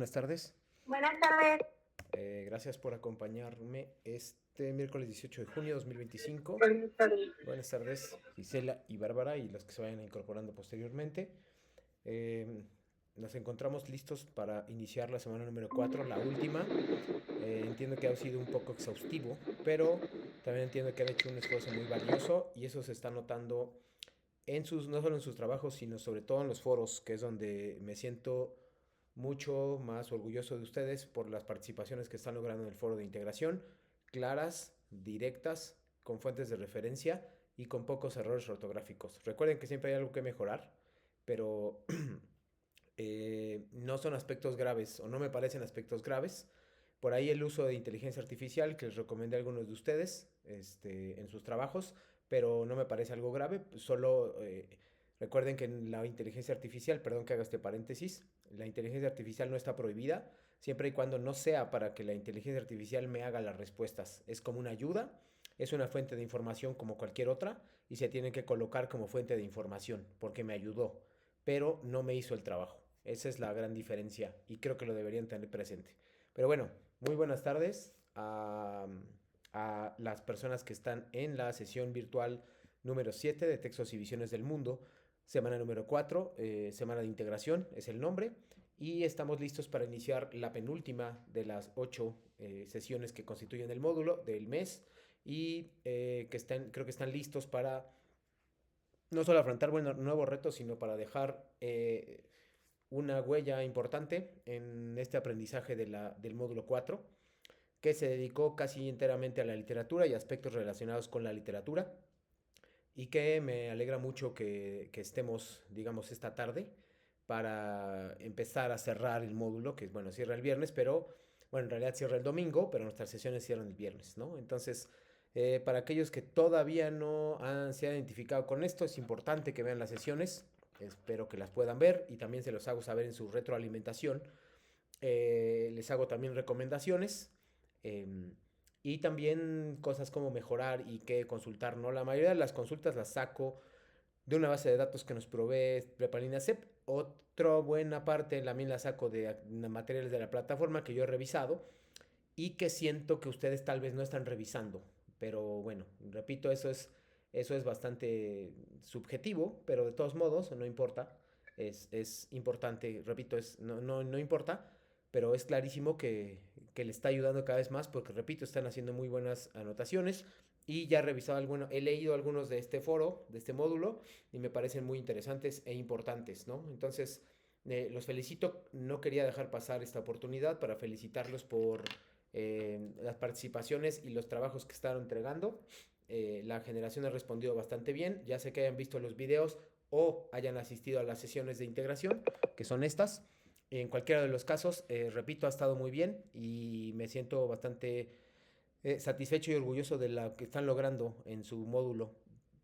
Buenas tardes. Buenas tardes. Gracias por acompañarme este miércoles 18 de junio de 2025. Buenas tardes. Buenas tardes, Gisela y Bárbara y los que se vayan incorporando posteriormente. Eh, Nos encontramos listos para iniciar la semana número 4, la última. Entiendo que ha sido un poco exhaustivo, pero también entiendo que han hecho un esfuerzo muy valioso y eso se está notando no solo en sus trabajos, sino sobre todo en los foros, que es donde me siento mucho más orgulloso de ustedes por las participaciones que están logrando en el foro de integración, claras, directas, con fuentes de referencia y con pocos errores ortográficos. Recuerden que siempre hay algo que mejorar, pero no son aspectos graves o no me parecen aspectos graves. Por ahí el uso de inteligencia artificial que les recomendé a algunos de ustedes en sus trabajos, pero no me parece algo grave. Solo recuerden que en la inteligencia artificial, perdón que haga este paréntesis, la inteligencia artificial no está prohibida siempre y cuando no sea para que la inteligencia artificial me haga las respuestas. Es como una ayuda, es una fuente de información como cualquier otra y se tiene que colocar como fuente de información porque me ayudó, pero no me hizo el trabajo. Esa es la gran diferencia y creo que lo deberían tener presente. Pero bueno, muy buenas tardes a las personas que están en la sesión virtual número 7 de Textos y Visiones del Mundo, semana número 4, semana de integración es el nombre, y estamos listos para iniciar la penúltima de las 8 sesiones que constituyen el módulo del mes y creo que están listos para no solo afrontar nuevos retos, sino para dejar una huella importante en este aprendizaje del módulo 4 que se dedicó casi enteramente a la literatura y aspectos relacionados con la literatura, y que me alegra mucho que estemos, digamos, esta tarde para empezar a cerrar el módulo, que bueno, cierra el viernes, pero bueno, en realidad cierra el domingo, pero nuestras sesiones cierran el viernes, ¿no? Entonces, para aquellos que todavía no se han identificado con esto, es importante que vean las sesiones, espero que las puedan ver y también se los hago saber en su retroalimentación. Les hago también recomendaciones eh, y también cosas como mejorar y qué consultar, ¿no? La mayoría de las consultas las saco de una base de datos que nos provee Prepalina CEP. Otra buena parte también la saco de materiales de la plataforma que yo he revisado y que siento que ustedes tal vez no están revisando. Pero bueno, repito, eso es bastante subjetivo, pero de todos modos, no importa. Es importante, repito, no importa, pero es clarísimo que le está ayudando cada vez más porque, repito, están haciendo muy buenas anotaciones y ya he revisado he leído algunos de este foro, de este módulo, y me parecen muy interesantes e importantes, ¿no? Entonces, los felicito, no quería dejar pasar esta oportunidad para felicitarlos por las participaciones y los trabajos que están entregando. La generación ha respondido bastante bien, ya sé que hayan visto los videos o hayan asistido a las sesiones de integración, que son estas. En cualquiera de los casos, repito, ha estado muy bien y me siento bastante satisfecho y orgulloso de lo que están logrando en su módulo.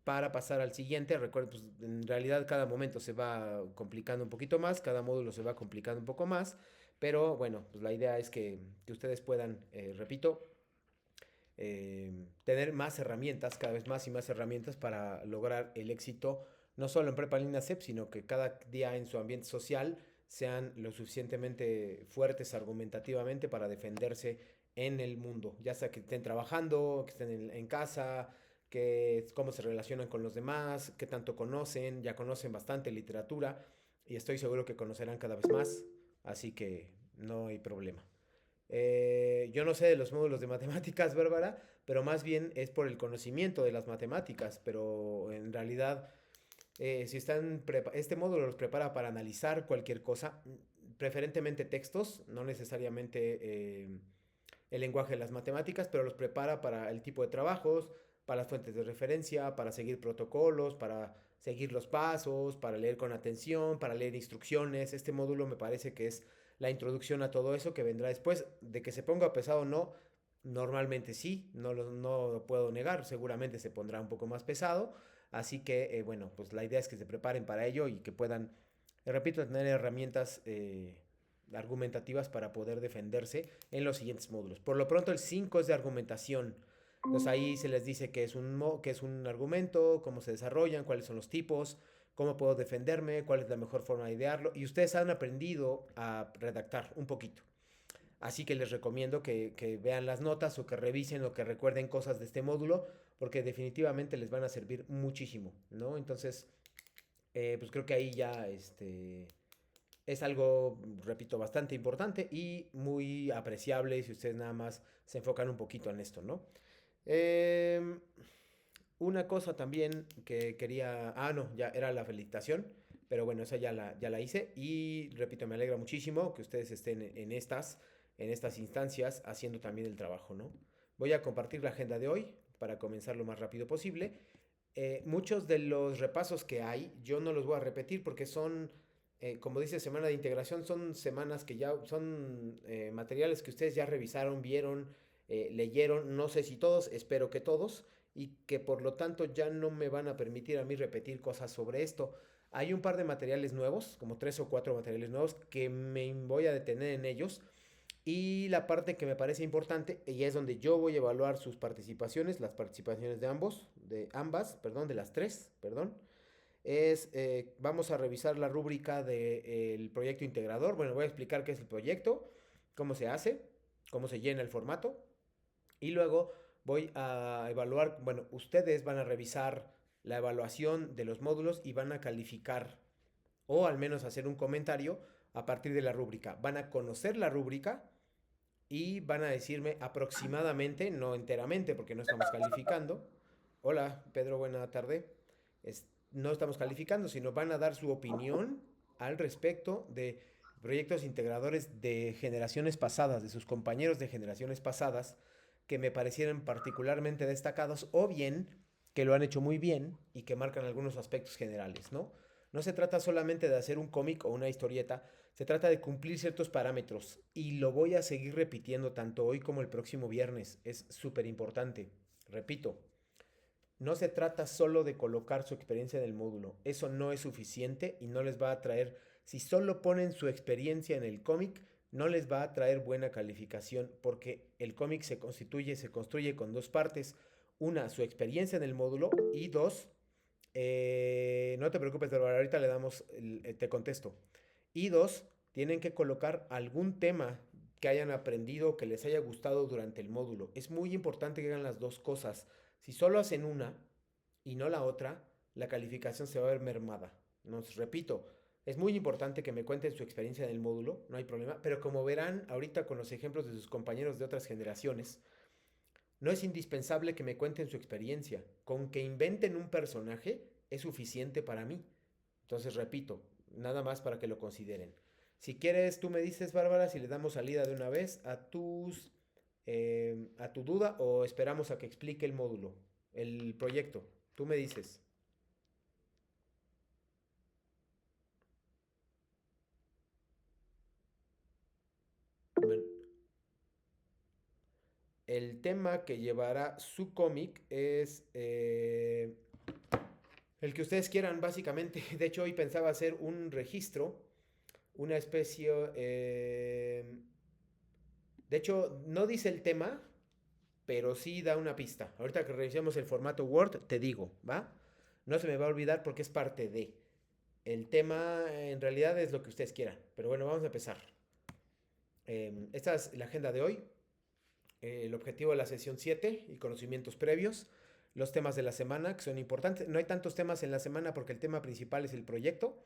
Para pasar al siguiente, recuerden, pues en realidad cada momento se va complicando un poquito más, cada módulo se va complicando un poco más, pero bueno, pues la idea es que ustedes puedan, repito, tener más herramientas, cada vez más y más herramientas para lograr el éxito, no solo en Prepa Línea CEP, sino que cada día en su ambiente social sean lo suficientemente fuertes argumentativamente para defenderse en el mundo, ya sea que estén trabajando, que estén en casa, que cómo se relacionan con los demás, qué tanto conocen, ya conocen bastante literatura y estoy seguro que conocerán cada vez más, así que no hay problema. Yo no sé de los módulos de matemáticas, Bárbara, pero más bien es por el conocimiento de las matemáticas, pero en realidad, si este módulo los prepara para analizar cualquier cosa, preferentemente textos, no necesariamente el lenguaje de las matemáticas, pero los prepara para el tipo de trabajos, para las fuentes de referencia, para seguir protocolos, para seguir los pasos, para leer con atención, para leer instrucciones. Este módulo me parece que es la introducción a todo eso que vendrá después. De que se ponga pesado o no, normalmente sí, no lo puedo negar, seguramente se pondrá un poco más pesado. Así que, bueno, pues la idea es que se preparen para ello y que puedan, repito, tener herramientas argumentativas para poder defenderse en los siguientes módulos. Por lo pronto, el 5 es de argumentación. Entonces ahí se les dice que es un argumento, cómo se desarrollan, cuáles son los tipos, cómo puedo defenderme, cuál es la mejor forma de idearlo, y ustedes han aprendido a redactar un poquito. Así que les recomiendo que vean las notas o que revisen o que recuerden cosas de este módulo, porque definitivamente les van a servir muchísimo, ¿no? Entonces, pues creo que ahí ya es algo, repito, bastante importante y muy apreciable si ustedes nada más se enfocan un poquito en esto, ¿no? Eh, una cosa también que quería, no, ya era la felicitación, pero bueno, esa ya la hice y repito, me alegra muchísimo que ustedes estén en estas instancias haciendo también el trabajo, ¿no? Voy a compartir la agenda de hoy para comenzar lo más rápido posible. Muchos de los repasos que hay, yo no los voy a repetir porque son, como dice semana de integración, son semanas que ya son materiales que ustedes ya revisaron, vieron, leyeron, no sé si todos, espero que todos, y que por lo tanto ya no me van a permitir a mí repetir cosas sobre esto. Hay un par de materiales nuevos, como 3 o 4 materiales nuevos, que me voy a detener en ellos. Y la parte que me parece importante, y es donde yo voy a evaluar sus participaciones, las participaciones de las tres, perdón, vamos a revisar la rúbrica del proyecto integrador. Bueno, voy a explicar qué es el proyecto, cómo se hace, cómo se llena el formato, y luego voy a evaluar, bueno, ustedes van a revisar la evaluación de los módulos y van a calificar, o al menos hacer un comentario a partir de la rúbrica. Van a conocer la rúbrica y van a decirme aproximadamente, no enteramente porque no estamos calificando. Hola, Pedro, buena tarde. No estamos calificando, sino van a dar su opinión al respecto de proyectos integradores de generaciones pasadas, de sus compañeros de generaciones pasadas, que me parecieran particularmente destacados o bien que lo han hecho muy bien y que marcan algunos aspectos generales, ¿no? No se trata solamente de hacer un cómic o una historieta, se trata de cumplir ciertos parámetros y lo voy a seguir repitiendo tanto hoy como el próximo viernes. Es súper importante. Repito, no se trata solo de colocar su experiencia en el módulo. Eso no es suficiente y no les va a traer, si solo ponen su experiencia en el cómic, no les va a traer buena calificación porque el cómic se construye con dos partes. Una, su experiencia en el módulo y dos, no te preocupes, pero ahorita le damos, te contesto. Y dos, tienen que colocar algún tema que hayan aprendido o que les haya gustado durante el módulo. Es muy importante que hagan las dos cosas. Si solo hacen una y no la otra, la calificación se va a ver mermada. Nos repito, es muy importante que me cuenten su experiencia en el módulo, no hay problema, pero como verán ahorita con los ejemplos de sus compañeros de otras generaciones, no es indispensable que me cuenten su experiencia. Con que inventen un personaje es suficiente para mí. Entonces, repito, nada más para que lo consideren. Si quieres, tú me dices, Bárbara, si le damos salida de una vez a tu duda o esperamos a que explique el módulo, el proyecto. Tú me dices. Bueno, el tema que llevará su cómic es el que ustedes quieran, básicamente. De hecho, hoy pensaba hacer un registro, una especie. De hecho, no dice el tema, pero sí da una pista. Ahorita que revisemos el formato Word, te digo, ¿va? No se me va a olvidar porque es parte de. El tema en realidad es lo que ustedes quieran. Pero bueno, vamos a empezar. Esta es la agenda de hoy. El objetivo de la sesión 7 y conocimientos previos. Los temas de la semana que son importantes. No hay tantos temas en la semana porque el tema principal es el proyecto.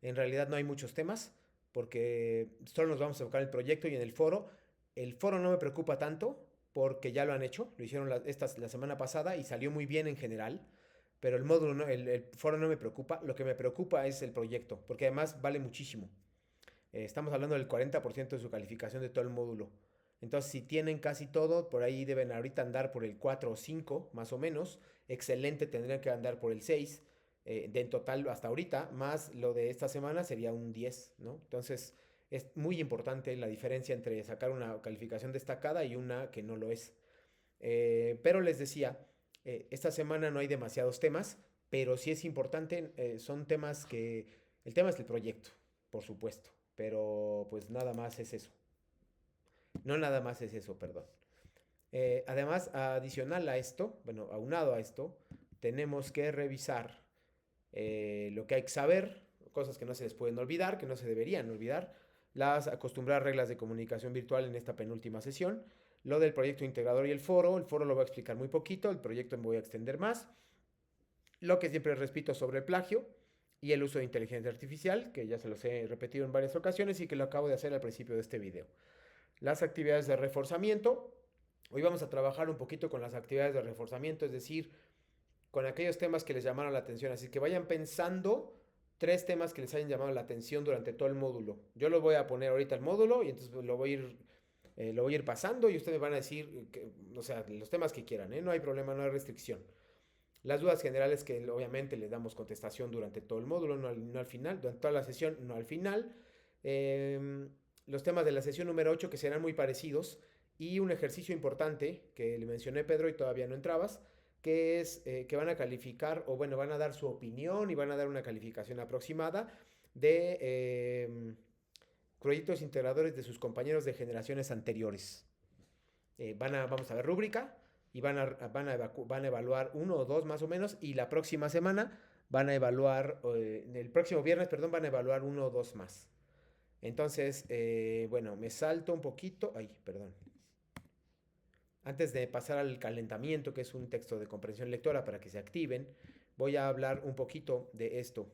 En realidad no hay muchos temas porque solo nos vamos a enfocar en el proyecto y en el foro. El foro no me preocupa tanto porque ya lo han hecho. Lo hicieron la semana pasada y salió muy bien en general. Pero el módulo, no, el foro no me preocupa. Lo que me preocupa es el proyecto porque además vale muchísimo. Estamos hablando del 40% de su calificación de todo el módulo. Entonces, si tienen casi todo, por ahí deben ahorita andar por el 4 o 5, más o menos. Excelente, tendrían que andar por el 6. De en total hasta ahorita, más lo de esta semana sería un 10, ¿no? Entonces, es muy importante la diferencia entre sacar una calificación destacada y una que no lo es. Pero les decía, esta semana no hay demasiados temas, pero sí es importante, son temas que... El tema es el proyecto, por supuesto, pero pues nada más es eso. No nada más es eso, perdón. Además, adicional a esto, bueno, aunado a esto, tenemos que revisar. lo que hay que saber, cosas que no se les pueden olvidar, que no se deberían olvidar, las acostumbradas reglas de comunicación virtual en esta penúltima sesión, lo del proyecto integrador y el foro lo voy a explicar muy poquito, el proyecto me voy a extender más, lo que siempre repito sobre el plagio y el uso de inteligencia artificial, que ya se los he repetido en varias ocasiones y que lo acabo de hacer al principio de este video. Las actividades de reforzamiento. Hoy vamos a trabajar un poquito con las actividades de reforzamiento, es decir, con aquellos temas que les llamaron la atención. Así que vayan pensando 3 temas que les hayan llamado la atención durante todo el módulo. Yo los voy a poner ahorita al módulo y entonces lo voy a ir pasando y ustedes van a decir, o sea, los temas que quieran, ¿eh? No hay problema, no hay restricción. Las dudas generales que obviamente les damos contestación durante todo el módulo, no al final, durante toda la sesión, no al final. Los temas de la sesión número 8 que serán muy parecidos y un ejercicio importante que le mencioné Pedro y todavía no entrabas, que es que van a calificar o bueno, van a dar su opinión y van a dar una calificación aproximada de proyectos integradores de sus compañeros de generaciones anteriores. Vamos a ver rúbrica y van a evaluar uno o dos más o menos y la próxima semana van a evaluar, el próximo viernes, perdón, van a evaluar uno o dos más. Entonces, bueno, me salto un poquito, ay, perdón. Antes de pasar al calentamiento, que es un texto de comprensión lectora para que se activen, voy a hablar un poquito de esto.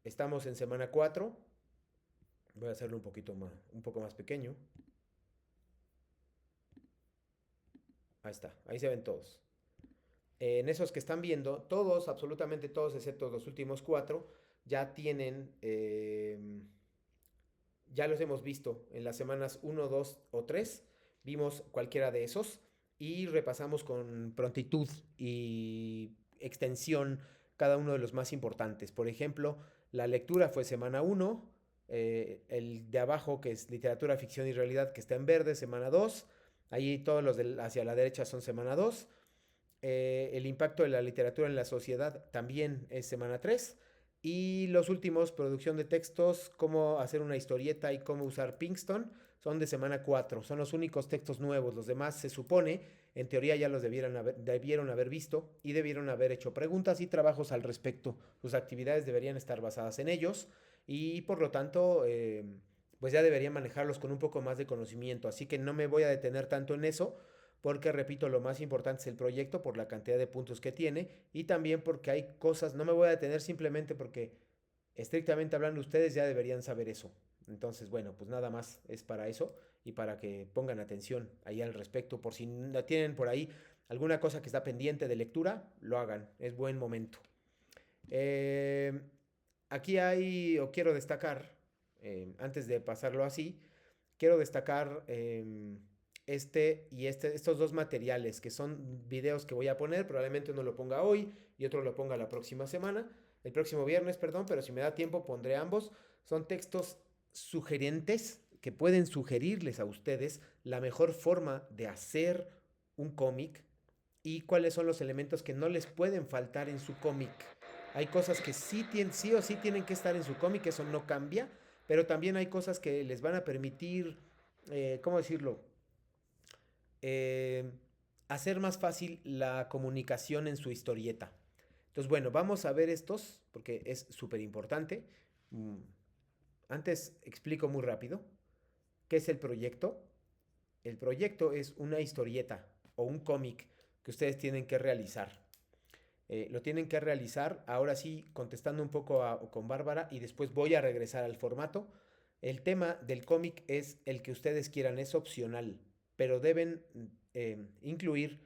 Estamos en semana 4. Voy a hacerlo un poco más pequeño. Ahí está, ahí se ven todos. En esos que están viendo, todos, absolutamente todos, excepto los últimos 4, ya tienen, ya los hemos visto en las semanas 1, 2 o 3. Vimos cualquiera de esos y repasamos con prontitud y extensión cada uno de los más importantes. Por ejemplo, la lectura fue semana 1, el de abajo que es literatura, ficción y realidad que está en verde, semana 2. Ahí todos los hacia la derecha son semana 2. El impacto de la literatura en la sociedad también es semana 3. Y los últimos, producción de textos, cómo hacer una historieta y cómo usar Pinkston, son de semana 4. Son los únicos textos nuevos. Los demás se supone, en teoría ya los debieron haber visto y debieron haber hecho preguntas y trabajos al respecto. Sus actividades deberían estar basadas en ellos y por lo tanto, pues ya deberían manejarlos con un poco más de conocimiento. Así que no me voy a detener tanto en eso porque repito, lo más importante es el proyecto por la cantidad de puntos que tiene y también porque hay cosas, no me voy a detener simplemente porque estrictamente hablando ustedes ya deberían saber eso. Entonces, bueno, pues nada más es para eso y para que pongan atención ahí al respecto, por si tienen por ahí alguna cosa que está pendiente de lectura, lo hagan, es buen momento. Eh, Aquí hay, o quiero destacar, antes de pasarlo así, quiero destacar estos dos materiales, que son videos que voy a poner, probablemente uno lo ponga hoy y otro lo ponga la próxima semana, el próximo viernes, perdón, pero si me da tiempo pondré ambos. Son textos sugerentes que pueden sugerirles a ustedes la mejor forma de hacer un cómic y cuáles son los elementos que no les pueden faltar en su cómic. Hay cosas que sí o sí tienen que estar en su cómic, eso no cambia, pero también hay cosas que les van a permitir, ¿cómo decirlo? Eh, Hacer más fácil la comunicación en su historieta. Entonces, bueno, vamos a ver estos porque es súper importante. Antes explico muy rápido qué es el proyecto. El proyecto es una historieta o un cómic que ustedes tienen que realizar. Lo tienen que realizar, ahora sí, contestando un poco con Bárbara y después voy a regresar al formato. El tema del cómic es el que ustedes quieran, es opcional, pero deben incluir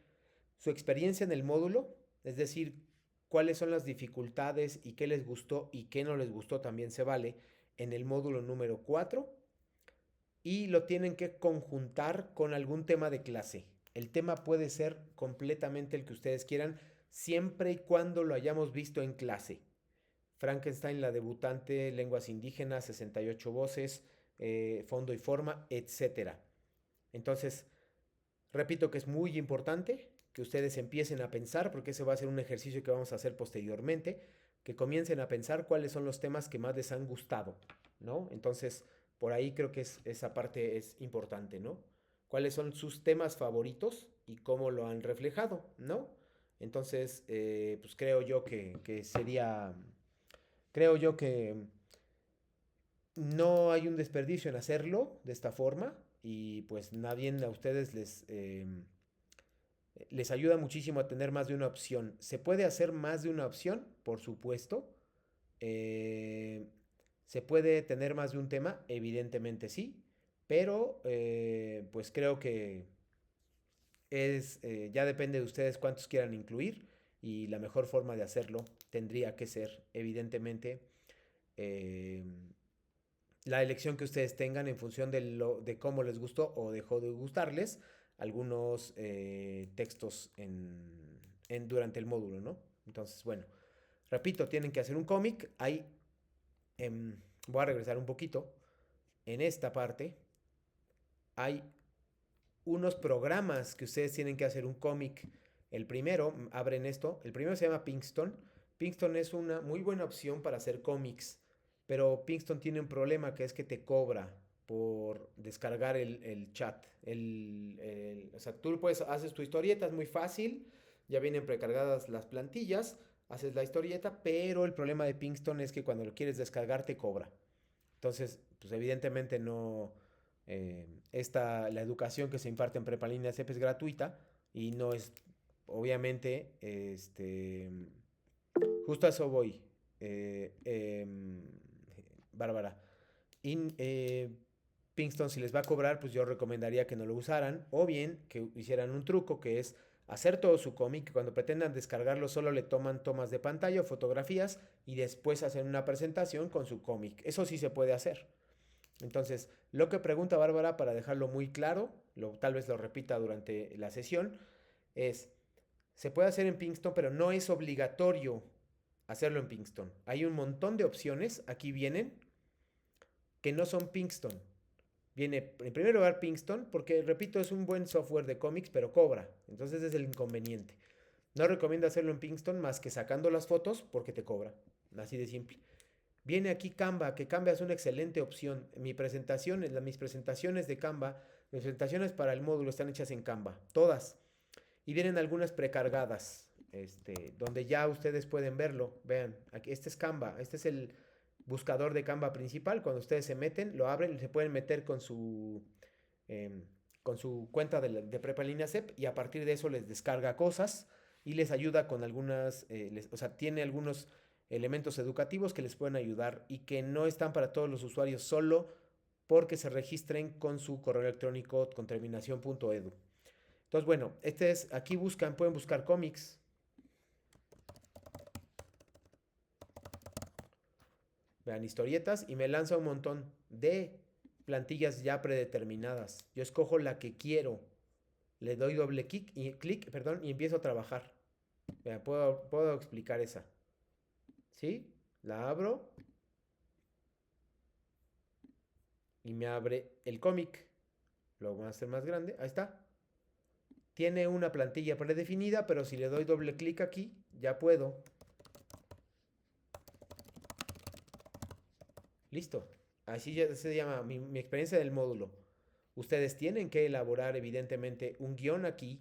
su experiencia en el módulo, es decir, cuáles son las dificultades y qué les gustó y qué no les gustó también se vale en el módulo número 4 y lo tienen que conjuntar con algún tema de clase. El tema puede ser completamente el que ustedes quieran, siempre y cuando lo hayamos visto en clase. Frankenstein, la debutante, lenguas indígenas, 68 voces, fondo y forma, etcétera. Entonces, repito que es muy importante que ustedes empiecen a pensar, porque ese va a ser un ejercicio que vamos a hacer posteriormente, que comiencen a pensar cuáles son los temas que más les han gustado, ¿no? Entonces, por ahí creo que esa parte es importante, ¿no? ¿Cuáles son sus temas favoritos y cómo lo han reflejado, ¿no? Entonces, pues creo yo que no hay un desperdicio en hacerlo de esta forma y pues nadie a ustedes les ayuda muchísimo a tener más de una opción. ¿Se puede hacer más de una opción? Por supuesto. Eh, ¿Se puede tener más de un tema? Evidentemente sí, pero pues creo que ya depende de ustedes cuántos quieran incluir y la mejor forma de hacerlo tendría que ser, evidentemente, eh, la elección que ustedes tengan en función de cómo les gustó o dejó de gustarles algunos textos durante el módulo, ¿no? Entonces, bueno, repito, tienen que hacer un cómic. Em, Voy a regresar un poquito. En esta parte hay unos programas que ustedes tienen que hacer un cómic. El primero, abren esto, el primero se llama Pinkston. Pinkston es una muy buena opción para hacer cómics, pero Pinkston tiene un problema que es que te cobra por descargar el chat. O sea, tú haces tu historieta, es muy fácil, ya vienen precargadas las plantillas, haces la historieta, pero el problema de Pinkston es que cuando lo quieres descargar te cobra. Entonces, pues evidentemente no, la educación que se imparte en Prepa Línea CEP es gratuita y no es, obviamente, justo a eso voy, eh, em, Bárbara. Y Pinkston, si les va a cobrar, pues yo recomendaría que no lo usaran o bien que hicieran un truco que es hacer todo su cómic, cuando pretendan descargarlo solo le toman tomas de pantalla o fotografías y después hacen una presentación con su cómic. Eso sí se puede hacer. Entonces, lo que pregunta Bárbara, para dejarlo muy claro, tal vez lo repita durante la sesión, es, se puede hacer en Pinkston, pero no es obligatorio hacerlo en Pinkston. Hay un montón de opciones, aquí vienen, que no son Pinkston. Viene en primer lugar Pinkston, porque repito, es un buen software de cómics, pero cobra. Entonces es el inconveniente. No recomiendo hacerlo en Pinkston más que sacando las fotos porque te cobra. Así de simple. Viene aquí Canva, que Canva es una excelente opción. Mis presentaciones de Canva, mis presentaciones para el módulo están hechas en Canva, todas. Y vienen algunas precargadas, donde ya ustedes pueden verlo. Vean, aquí, este es Canva, este es el buscador de Canva principal. Cuando ustedes se meten, lo abren, se pueden meter em, con su cuenta de Prepa Línea CEP y a partir de eso les descarga cosas y les ayuda con o sea, tiene algunos elementos educativos que les pueden ayudar y que no están para todos los usuarios solo porque se registren con su correo electrónico con terminación .edu. Entonces, bueno, aquí pueden buscar cómics. Vean historietas y me lanza un montón de plantillas ya predeterminadas. Yo escojo la que quiero, le doy doble clic, perdón, y empiezo a trabajar. Vean, puedo explicar esa. ¿Sí? La abro y me abre el cómic. Lo voy a hacer más grande. Ahí está. Tiene una plantilla predefinida, pero si le doy doble clic aquí, ya puedo. Listo. Así ya se llama mi experiencia del módulo. Ustedes tienen que elaborar evidentemente un guión aquí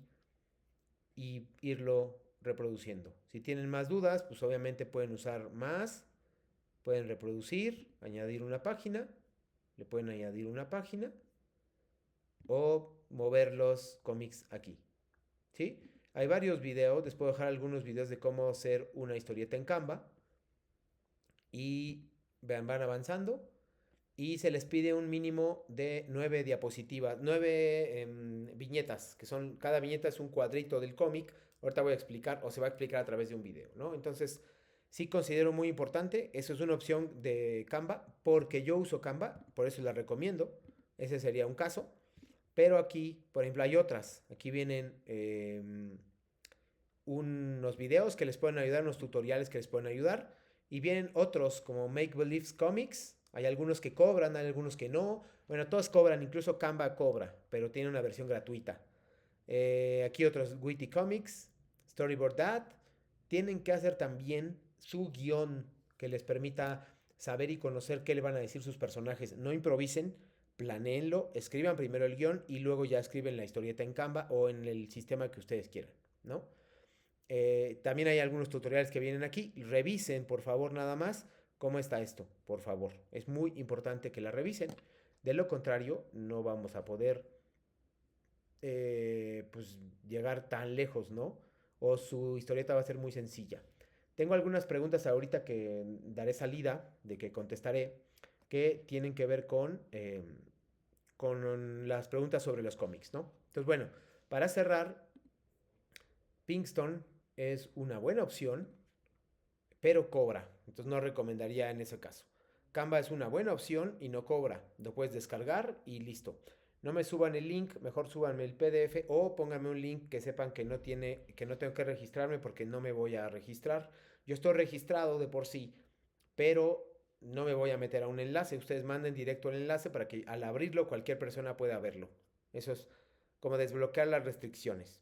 y irlo reproduciendo. Si tienen más dudas, pues obviamente pueden usar más, pueden reproducir, añadir una página, le pueden añadir una página o mover los cómics aquí. ¿Sí? Hay varios videos, les puedo dejar algunos videos de cómo hacer una historieta en Canva y vean, van avanzando y se les pide un mínimo de 9 diapositivas, 9 viñetas, que cada viñeta es un cuadrito del cómic. Ahorita voy a explicar, o se va a explicar a través de un video, ¿no? Entonces, sí considero muy importante, eso es una opción de Canva, porque yo uso Canva, por eso la recomiendo, ese sería un caso. Pero aquí, por ejemplo, hay otras. Aquí vienen unos videos que les pueden ayudar, unos tutoriales que les pueden ayudar. Y vienen otros como Make Believe Comics. Hay algunos que cobran, hay algunos que no. Bueno, todos cobran, incluso Canva cobra, pero tiene una versión gratuita. Aquí otros Witty Comics, Storyboard Dad. Tienen que hacer también su guión que les permita saber y conocer qué le van a decir sus personajes. No improvisen, planéenlo, escriban primero el guión y luego ya escriben la historieta en Canva o en el sistema que ustedes quieran, ¿no? También hay algunos tutoriales que vienen aquí. Revisen, por favor, nada más cómo está esto, por favor. Es muy importante que la revisen. De lo contrario, no vamos a poder pues llegar tan lejos, ¿no? O su historieta va a ser muy sencilla. Tengo algunas preguntas ahorita que daré salida, de que contestaré, que tienen que ver con las preguntas sobre los cómics, ¿no? Entonces, bueno, para cerrar, Pinkston es una buena opción, pero cobra. Entonces no recomendaría en ese caso. Canva es una buena opción y no cobra. Lo puedes descargar y listo. No me suban el link, mejor súbanme el PDF o pónganme un link que sepan que no tengo que registrarme porque no me voy a registrar. Yo estoy registrado de por sí, pero no me voy a meter a un enlace. Ustedes manden directo el enlace para que al abrirlo cualquier persona pueda verlo. Eso es como desbloquear las restricciones,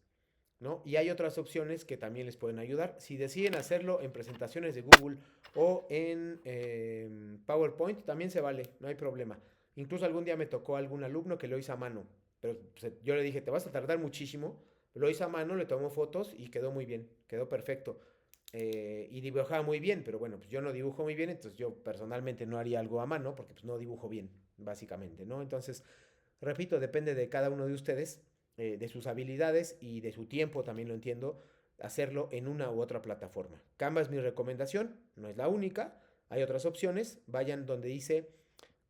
¿no? Y hay otras opciones que también les pueden ayudar. Si deciden hacerlo en presentaciones de Google o en PowerPoint, también se vale, no hay problema. Incluso algún día me tocó algún alumno que lo hizo a mano, pero pues, yo le dije, te vas a tardar muchísimo. Lo hizo a mano, le tomó fotos y quedó muy bien, quedó perfecto. Y dibujaba muy bien, pero bueno, pues yo no dibujo muy bien, entonces yo personalmente no haría algo a mano porque pues no dibujo bien, básicamente, ¿no? Entonces, repito, depende de cada uno de ustedes, de sus habilidades y de su tiempo, también lo entiendo, hacerlo en una u otra plataforma. Canva es mi recomendación, no es la única, hay otras opciones, vayan donde dice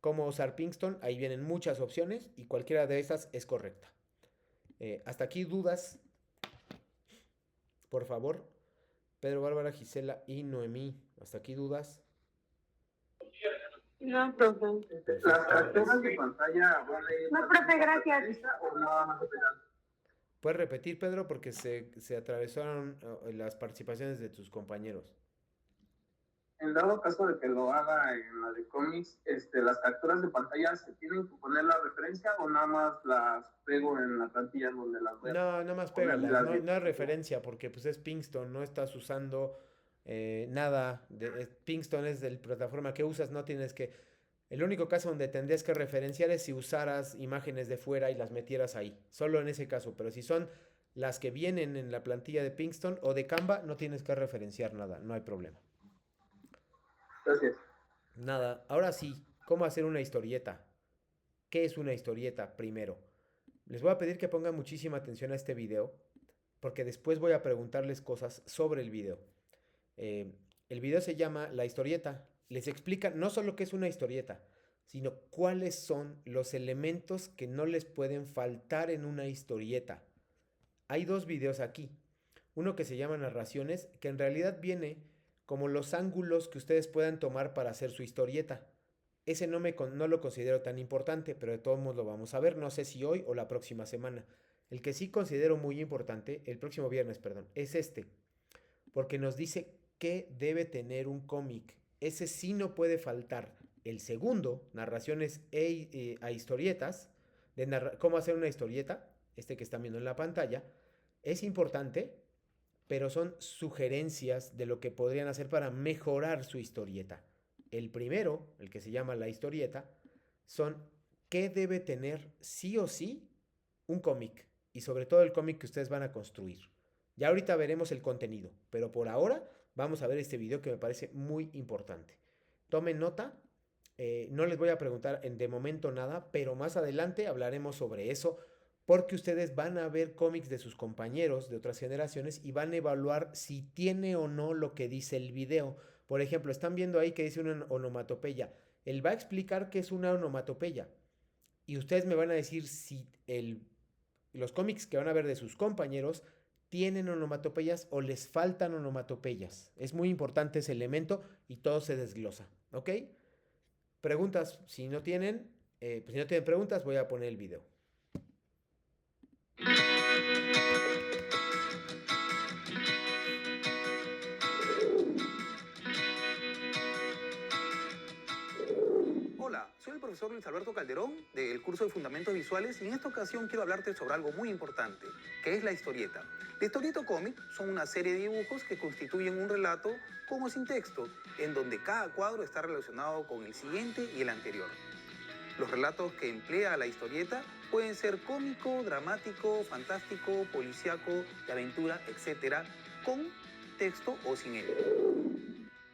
cómo usar Pinkston, ahí vienen muchas opciones y cualquiera de esas es correcta. Hasta aquí dudas, por favor. Pedro, Bárbara, Gisela y Noemí, hasta aquí dudas. No, profe. Las capturas de pantalla van a ir. No, profe, gracias. ¿O no van a pegar? ¿Puedes repetir, Pedro? Porque se atravesaron las participaciones de tus compañeros. En dado caso de que lo haga en la de cómics, las capturas de pantalla se tienen que poner la referencia o nada más las pego en la plantilla donde las veo. No, nada más pégalas, no, no es referencia porque pues es Pinkston, no estás usando nada. Pinkston es de la plataforma que usas, no tienes que... El único caso donde tendrías que referenciar es si usaras imágenes de fuera y las metieras ahí, solo en ese caso, pero si son las que vienen en la plantilla de Pinkston o de Canva, no tienes que referenciar nada, no hay problema. Gracias. Nada, ahora sí, ¿cómo hacer una historieta? ¿Qué es una historieta primero? Les voy a pedir que pongan muchísima atención a este video, porque después voy a preguntarles cosas sobre el video. Eh, el video se llama La historieta. Les explica no solo qué es una historieta, sino cuáles son los elementos que no les pueden faltar en una historieta. Hay dos videos aquí. Uno que se llama Narraciones, que en realidad viene como los ángulos que ustedes puedan tomar para hacer su historieta. Ese no lo considero tan importante, pero de todos modos lo vamos a ver, no sé si hoy o la próxima semana. El que sí considero muy importante, el próximo viernes, perdón, es este, porque nos dice qué debe tener un cómic. Ese sí no puede faltar. El segundo, narraciones a historietas, de cómo hacer una historieta, este que están viendo en la pantalla, es importante, pero son sugerencias de lo que podrían hacer para mejorar su historieta. El primero, el que se llama la historieta, son qué debe tener sí o sí un cómic y sobre todo el cómic que ustedes van a construir. Ya ahorita veremos el contenido, pero por ahora vamos a ver este video que me parece muy importante. Tomen nota, no les voy a preguntar de momento nada, pero más adelante hablaremos sobre eso porque ustedes van a ver cómics de sus compañeros de otras generaciones y van a evaluar si tiene o no lo que dice el video. Por ejemplo, están viendo ahí que dice una onomatopeya. Él va a explicar qué es una onomatopeya y ustedes me van a decir si los cómics que van a ver de sus compañeros tienen onomatopeyas o les faltan onomatopeyas. Es muy importante ese elemento y todo se desglosa, ¿ok? Preguntas, si no tienen, pues si no tienen preguntas, voy a poner el video. Hola, soy el profesor Luis Alberto Calderón del curso de Fundamentos Visuales y en esta ocasión quiero hablarte sobre algo muy importante, que es la historieta. La historieta o cómic son una serie de dibujos que constituyen un relato con o sin texto, en donde cada cuadro está relacionado con el siguiente y el anterior. Los relatos que emplea la historieta pueden ser cómico, dramático, fantástico, policíaco, de aventura, etc., con texto o sin él.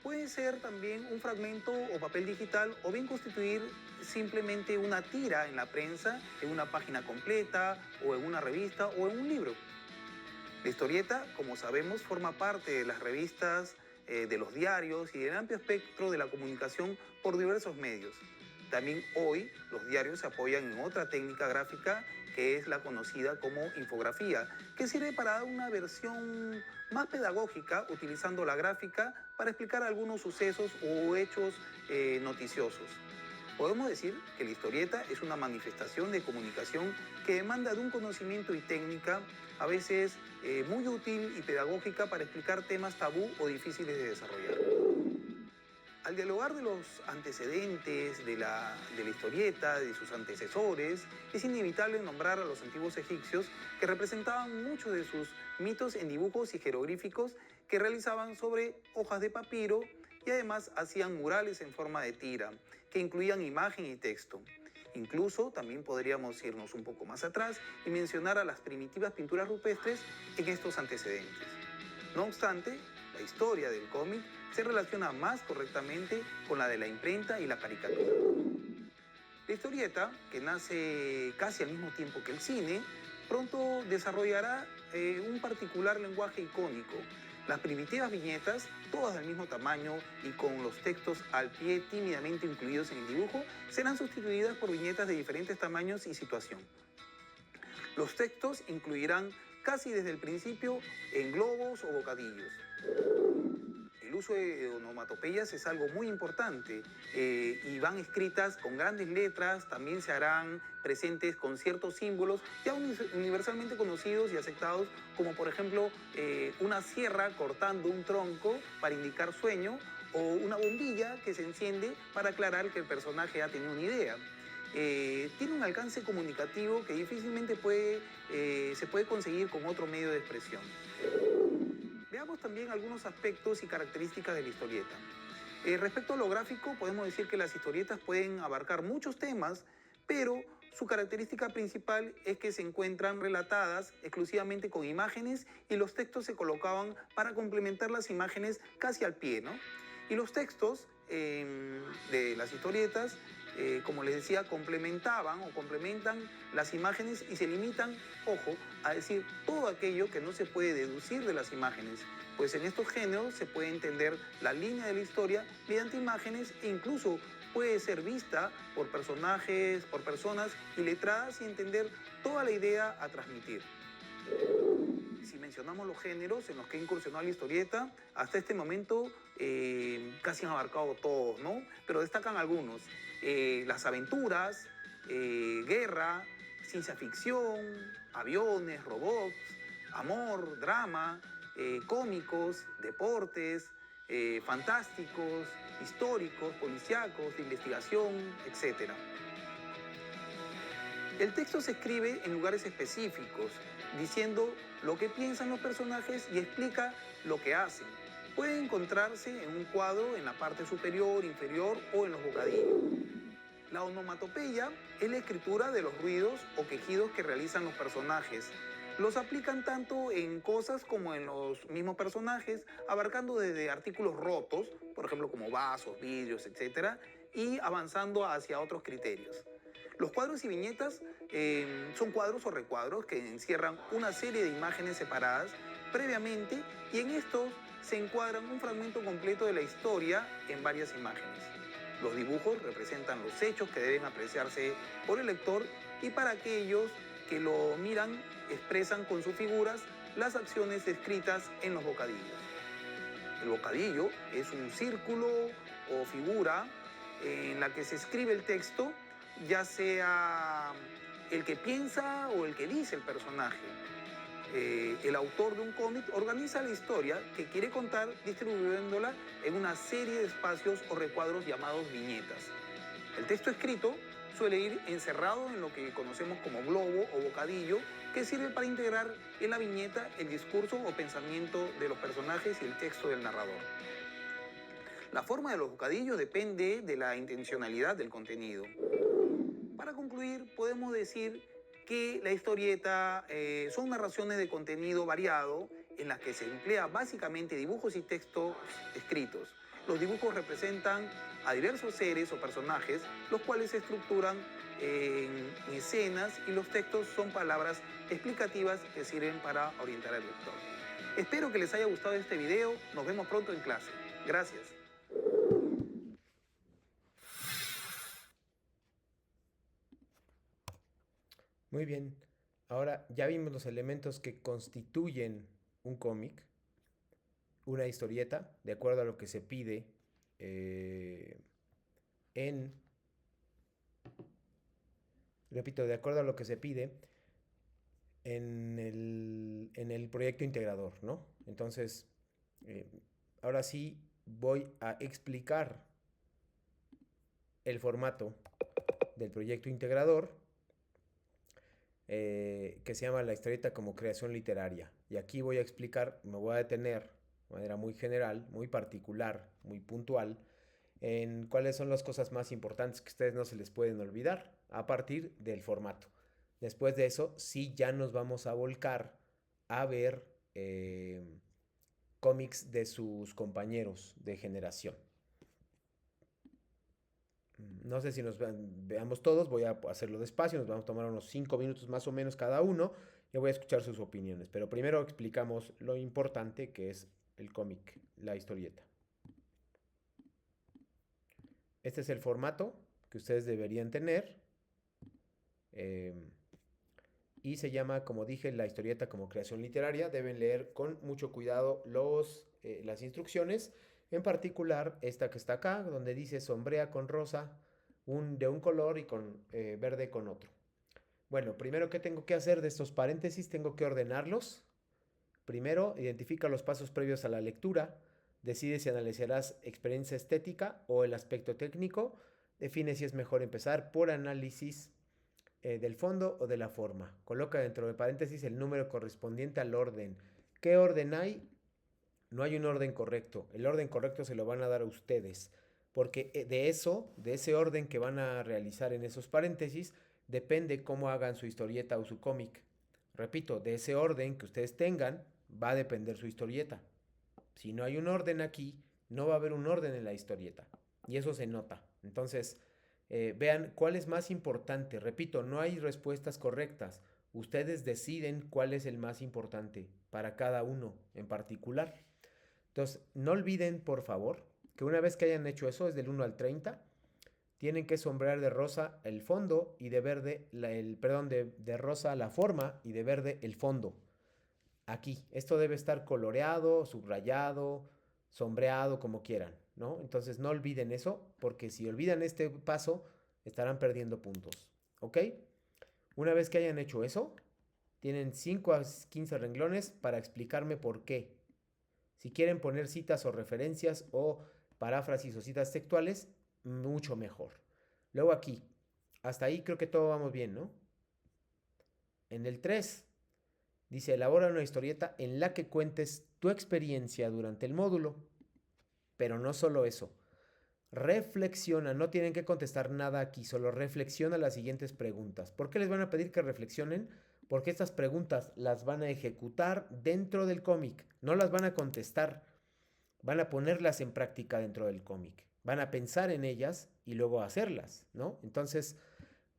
Puede ser también un fragmento o papel digital o bien constituir simplemente una tira en la prensa, en una página completa o en una revista o en un libro. La historieta, como sabemos, forma parte de las revistas, de los diarios y del amplio espectro de la comunicación por diversos medios. También hoy los diarios se apoyan en otra técnica gráfica que es la conocida como infografía, que sirve para dar una versión más pedagógica utilizando la gráfica para explicar algunos sucesos o hechos noticiosos. Podemos decir que la historieta es una manifestación de comunicación que demanda de un conocimiento y técnica a veces muy útil y pedagógica para explicar temas tabú o difíciles de desarrollar. Al dialogar de los antecedentes de la historieta, de sus antecesores, es inevitable nombrar a los antiguos egipcios que representaban muchos de sus mitos en dibujos y jeroglíficos que realizaban sobre hojas de papiro y además hacían murales en forma de tira, que incluían imagen y texto. Incluso también podríamos irnos un poco más atrás y mencionar a las primitivas pinturas rupestres en estos antecedentes. No obstante, la historia del cómic se relaciona más correctamente con la de la imprenta y la caricatura. La historieta, que nace casi al mismo tiempo que el cine, pronto desarrollará un particular lenguaje icónico. Las primitivas viñetas, todas del mismo tamaño y con los textos al pie tímidamente incluidos en el dibujo, serán sustituidas por viñetas de diferentes tamaños y situación. Los textos incluirán casi desde el principio en globos o bocadillos. El uso de onomatopeyas es algo muy importante y van escritas con grandes letras, también se harán presentes con ciertos símbolos ya universalmente conocidos y aceptados, como por ejemplo una sierra cortando un tronco para indicar sueño o una bombilla que se enciende para aclarar que el personaje ha tenido una idea. Tiene un alcance comunicativo que difícilmente se puede conseguir con otro medio de expresión. Veamos también algunos aspectos y características de la historieta. Respecto a lo gráfico, podemos decir que las historietas pueden abarcar muchos temas, pero su característica principal es que se encuentran relatadas exclusivamente con imágenes y los textos se colocaban para complementar las imágenes casi al pie, ¿no? Y los textos de las historietas, como les decía, complementan las imágenes y se limitan, ojo, a decir todo aquello que no se puede deducir de las imágenes, pues en estos géneros se puede entender la línea de la historia mediante imágenes e incluso puede ser vista por personajes, por personas iletradas y entender toda la idea a transmitir. Si mencionamos los géneros en los que incursionó la historieta, hasta este momento casi han abarcado todos, ¿no? Pero destacan algunos. Las aventuras, guerra, ciencia ficción, aviones, robots, amor, drama, cómicos, deportes, fantásticos, históricos, policíacos, de investigación, etc. El texto se escribe en lugares específicos, diciendo lo que piensan los personajes y explica lo que hacen. Puede encontrarse en un cuadro en la parte superior, inferior o en los bocadillos. La onomatopeya es la escritura de los ruidos o quejidos que realizan los personajes. Los aplican tanto en cosas como en los mismos personajes, abarcando desde artículos rotos, por ejemplo como vasos, vidrios, etc., y avanzando hacia otros criterios. Los cuadros y viñetas son cuadros o recuadros que encierran una serie de imágenes separadas previamente y en estos se encuadran un fragmento completo de la historia en varias imágenes. Los dibujos representan los hechos que deben apreciarse por el lector y para aquellos que lo miran expresan con sus figuras las acciones descritas en los bocadillos. El bocadillo es un círculo o figura en la que se escribe el texto, ya sea el que piensa o el que dice el personaje. El autor de un cómic organiza la historia que quiere contar distribuyéndola en una serie de espacios o recuadros llamados viñetas. El texto escrito suele ir encerrado en lo que conocemos como globo o bocadillo, que sirve para integrar en la viñeta el discurso o pensamiento de los personajes y el texto del narrador. La forma de los bocadillos depende de la intencionalidad del contenido. Para concluir, podemos decir que la historieta son narraciones de contenido variado en las que se emplea básicamente dibujos y textos escritos. Los dibujos representan a diversos seres o personajes, los cuales se estructuran en escenas, y los textos son palabras explicativas que sirven para orientar al lector. Espero que les haya gustado este video. Nos vemos pronto en clase. Gracias. Muy bien. Ahora ya vimos los elementos que constituyen un cómic, una historieta, de acuerdo a lo que se pide en... Repito, de acuerdo a lo que se pide en el proyecto integrador, ¿no? Entonces, ahora sí voy a explicar el formato del proyecto integrador, que se llama la historieta como creación literaria. Y aquí voy a explicar, me voy a detener de manera muy general, muy particular, muy puntual, en cuáles son las cosas más importantes que a ustedes no se les pueden olvidar a partir del formato. Después de eso, sí ya nos vamos a volcar a ver cómics de sus compañeros de generación. No sé si nos veamos todos, voy a hacerlo despacio, nos vamos a tomar unos 5 minutos más o menos cada uno y voy a escuchar sus opiniones. Pero primero explicamos lo importante que es el cómic, la historieta. Este es el formato que ustedes deberían tener. Y se llama, como dije, la historieta como creación literaria. Deben leer con mucho cuidado las instrucciones. En particular, esta que está acá, donde dice sombrea con rosa de un color y con verde con otro. Bueno, primero, ¿qué tengo que hacer de estos paréntesis? Tengo que ordenarlos. Primero, identifica los pasos previos a la lectura. Decide si analizarás experiencia estética o el aspecto técnico. Define si es mejor empezar por análisis del fondo o de la forma. Coloca dentro de paréntesis el número correspondiente al orden. ¿Qué orden hay? No hay un orden correcto. El orden correcto se lo van a dar a ustedes. Porque de ese orden que van a realizar en esos paréntesis, depende cómo hagan su historieta o su cómic. Repito, de ese orden que ustedes tengan, va a depender su historieta. Si no hay un orden aquí, no va a haber un orden en la historieta. Y eso se nota. Entonces, vean cuál es más importante. Repito, no hay respuestas correctas. Ustedes deciden cuál es el más importante para cada uno en particular. Entonces, no olviden, por favor, que una vez que hayan hecho eso, es del 1 al 30, tienen que sombrear de rosa el fondo y de verde, de rosa la forma y de verde el fondo. Aquí, esto debe estar coloreado, subrayado, sombreado, como quieran, ¿no? Entonces no olviden eso, porque si olvidan este paso, estarán perdiendo puntos, ¿ok? Una vez que hayan hecho eso, tienen 5 a 15 renglones para explicarme por qué. Si quieren poner citas o referencias o paráfrasis o citas textuales, mucho mejor. Luego aquí, hasta ahí creo que todo vamos bien, ¿no? En el 3, dice, elabora una historieta en la que cuentes tu experiencia durante el módulo. Pero no solo eso. Reflexiona, no tienen que contestar nada aquí, solo reflexiona las siguientes preguntas. ¿Por qué les van a pedir que reflexionen? Porque estas preguntas las van a ejecutar dentro del cómic, no las van a contestar, van a ponerlas en práctica dentro del cómic, van a pensar en ellas y luego hacerlas, ¿no? Entonces,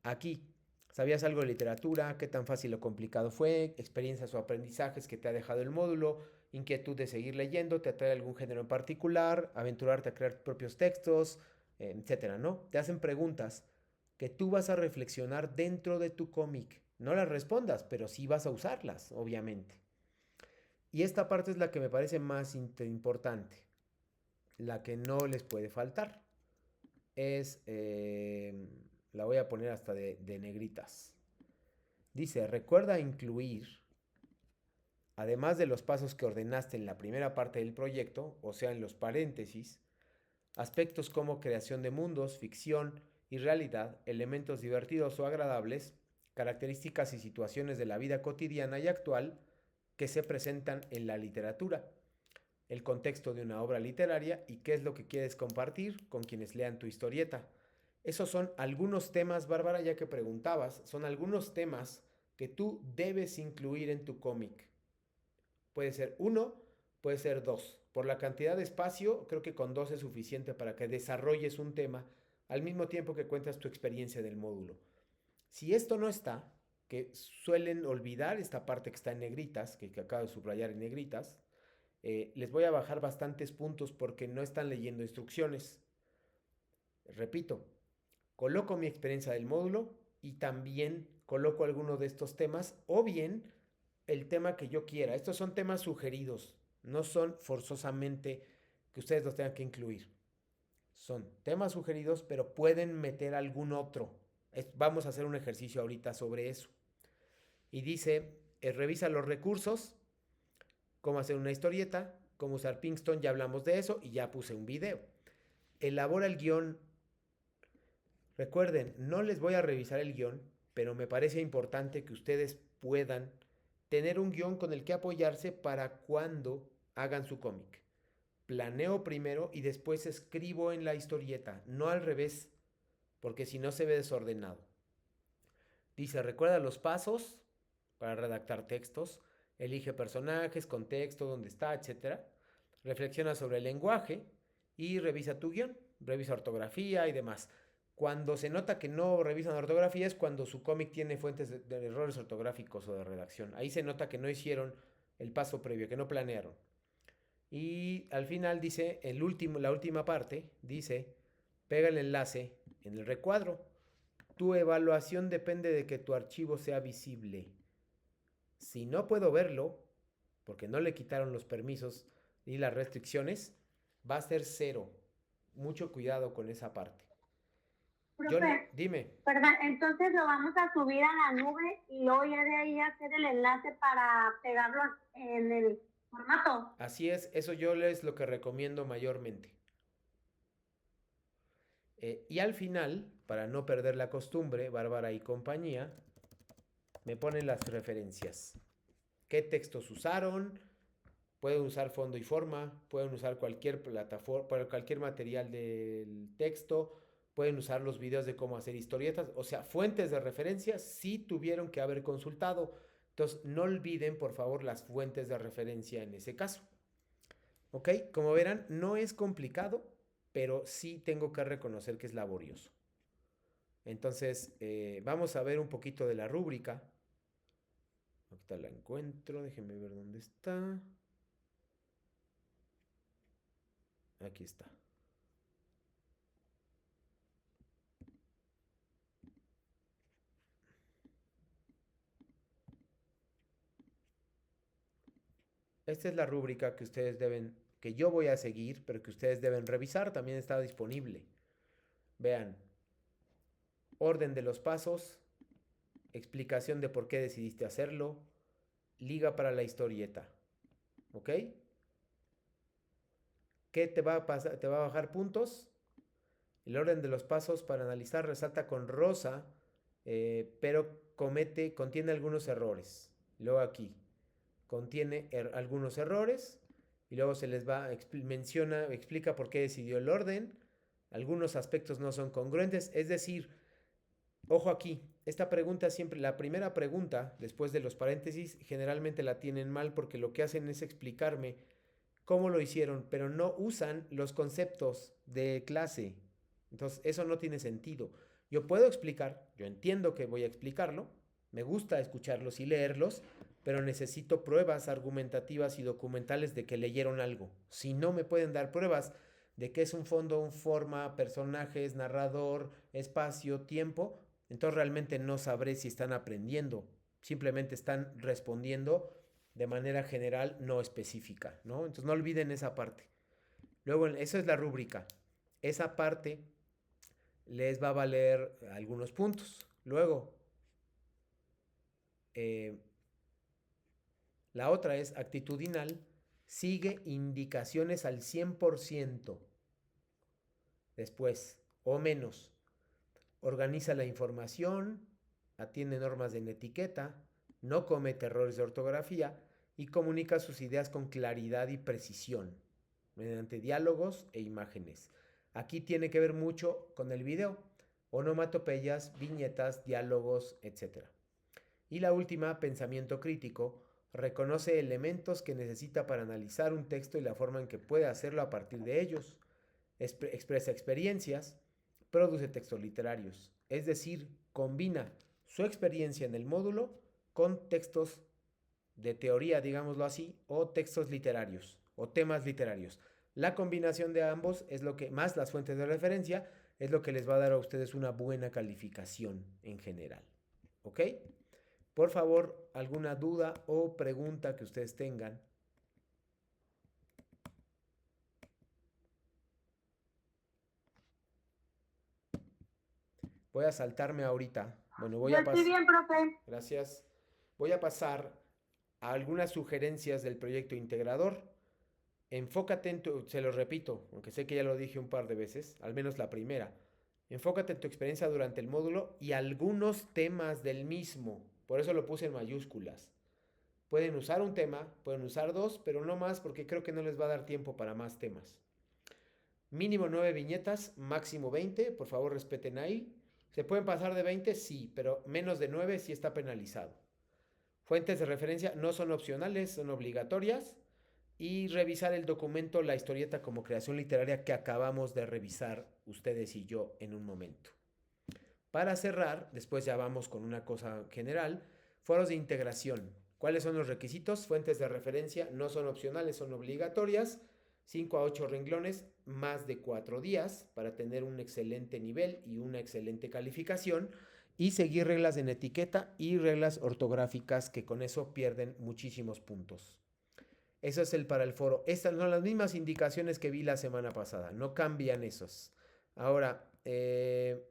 aquí, ¿sabías algo de literatura? ¿Qué tan fácil o complicado fue? ¿Experiencias o aprendizajes que te ha dejado el módulo? ¿Inquietud de seguir leyendo? ¿Te atrae algún género en particular? ¿Aventurarte a crear propios textos? Etcétera, ¿no? Te hacen preguntas que tú vas a reflexionar dentro de tu cómic. No las respondas, pero sí vas a usarlas, obviamente. Y esta parte es la que me parece más importante, la que no les puede faltar. La voy a poner hasta de negritas. Dice, recuerda incluir, además de los pasos que ordenaste en la primera parte del proyecto, o sea, en los paréntesis, aspectos como creación de mundos, ficción y realidad, elementos divertidos o agradables, características y situaciones de la vida cotidiana y actual que se presentan en la literatura, el contexto de una obra literaria y qué es lo que quieres compartir con quienes lean tu historieta. Esos son algunos temas, Bárbara, ya que preguntabas, son algunos temas que tú debes incluir en tu cómic. Puede ser 1, puede ser 2. Por la cantidad de espacio, creo que con 2 es suficiente para que desarrolles un tema al mismo tiempo que cuentas tu experiencia del módulo. Si esto no está, que suelen olvidar esta parte que está en negritas, que acabo de subrayar en negritas, les voy a bajar bastantes puntos porque no están leyendo instrucciones. Repito, coloco mi experiencia del módulo y también coloco alguno de estos temas o bien el tema que yo quiera. Estos son temas sugeridos, no son forzosamente que ustedes los tengan que incluir. Son temas sugeridos, pero pueden meter algún otro. Vamos a hacer un ejercicio ahorita sobre eso. Y dice, revisa los recursos, cómo hacer una historieta, cómo usar Pinkston, ya hablamos de eso y ya puse un video. Elabora el guión. Recuerden, no les voy a revisar el guión, pero me parece importante que ustedes puedan tener un guión con el que apoyarse para cuando hagan su cómic. Planeo primero y después escribo en la historieta, no al revés, porque si no se ve desordenado. Dice, recuerda los pasos para redactar textos, elige personajes, contexto, dónde está, etc. Reflexiona sobre el lenguaje y revisa tu guión, revisa ortografía y demás. Cuando se nota que no revisan ortografía es cuando su cómic tiene fuentes de errores ortográficos o de redacción. Ahí se nota que no hicieron el paso previo, que no planearon. Y al final dice, la última parte, dice, pega el enlace en el recuadro. Tu evaluación depende de que tu archivo sea visible. Si no puedo verlo, porque no le quitaron los permisos ni las restricciones, va a ser 0. Mucho cuidado con esa parte. Profe, dime. Perdón, entonces lo vamos a subir a la nube y luego ya de ahí hacer el enlace para pegarlo en el formato. Así es, eso yo es lo que recomiendo mayormente. Y al final, para no perder la costumbre, Bárbara y compañía, me ponen las referencias. ¿Qué textos usaron? Pueden usar fondo y forma, pueden usar cualquier plataforma, cualquier material del texto, pueden usar los videos de cómo hacer historietas, o sea, fuentes de referencia sí tuvieron que haber consultado. Entonces, no olviden, por favor, las fuentes de referencia en ese caso. ¿Ok? Como verán, no es complicado, pero sí tengo que reconocer que es laborioso. Entonces, vamos a ver un poquito de la rúbrica. Ahorita la encuentro, déjenme ver dónde está. Aquí está. Esta es la rúbrica que ustedes deben, que yo voy a seguir, pero que ustedes deben revisar. También está disponible. Vean, orden de los pasos, explicación de por qué decidiste hacerlo, liga para la historieta. ¿Ok? ¿Qué te va a pasar? Te va a bajar puntos. El orden de los pasos para analizar resalta con rosa, pero contiene algunos errores. Luego aquí contiene algunos errores y luego se les va explica por qué decidió el orden. Algunos aspectos no son congruentes, es decir, ojo aquí, esta pregunta siempre, la primera pregunta después de los paréntesis generalmente la tienen mal porque lo que hacen es explicarme cómo lo hicieron, pero no usan los conceptos de clase. Entonces, eso no tiene sentido. Yo puedo explicar, yo entiendo que voy a explicarlo, me gusta escucharlos y leerlos, pero necesito pruebas argumentativas y documentales de que leyeron algo. Si no me pueden dar pruebas de que es un fondo, un forma, personajes, narrador, espacio, tiempo, entonces realmente no sabré si están aprendiendo. Simplemente están respondiendo de manera general, no específica, ¿no? Entonces no olviden esa parte. Luego, eso es la rúbrica. Esa parte les va a valer algunos puntos. Luego, la otra es actitudinal, sigue indicaciones al 100%. Después, o menos, organiza la información, atiende normas de etiqueta, no comete errores de ortografía y comunica sus ideas con claridad y precisión, mediante diálogos e imágenes. Aquí tiene que ver mucho con el video, onomatopeyas, viñetas, diálogos, etc. Y la última, pensamiento crítico, Reconoce elementos que necesita para analizar un texto y la forma en que puede hacerlo a partir de ellos. Expresa experiencias, produce textos literarios. Es decir, combina su experiencia en el módulo con textos de teoría, digámoslo así, o textos literarios o temas literarios. La combinación de ambos es lo que, más las fuentes de referencia, es lo que les va a dar a ustedes una buena calificación en general. ¿Ok? Por favor, alguna duda o pregunta que ustedes tengan. Voy a saltarme ahorita. Bueno, voy Yo a estoy pasar. bien, profe. Gracias. Voy a pasar a algunas sugerencias del proyecto integrador. Enfócate en tu, se lo repito, aunque sé que ya lo dije un par de veces, al menos la primera. Enfócate en tu experiencia durante el módulo y algunos temas del mismo. Por eso lo puse en mayúsculas. Pueden usar un tema, pueden usar dos, pero no más porque creo que no les va a dar tiempo para más temas. Mínimo 9 viñetas, máximo 20. Por favor, respeten ahí. ¿Se pueden pasar de 20? Sí, pero menos de 9 sí está penalizado. Fuentes de referencia no son opcionales, son obligatorias. Y revisar el documento La historieta como creación literaria que acabamos de revisar ustedes y yo en un momento. Para cerrar, después ya vamos con una cosa general, foros de integración. ¿Cuáles son los requisitos? Fuentes de referencia no son opcionales, son obligatorias. 5 a 8 renglones, más de 4 días para tener un excelente nivel y una excelente calificación. Y seguir reglas en etiqueta y reglas ortográficas que con eso pierden muchísimos puntos. Eso es el para el foro. Estas son las mismas indicaciones que vi la semana pasada. No cambian esos. Ahora, me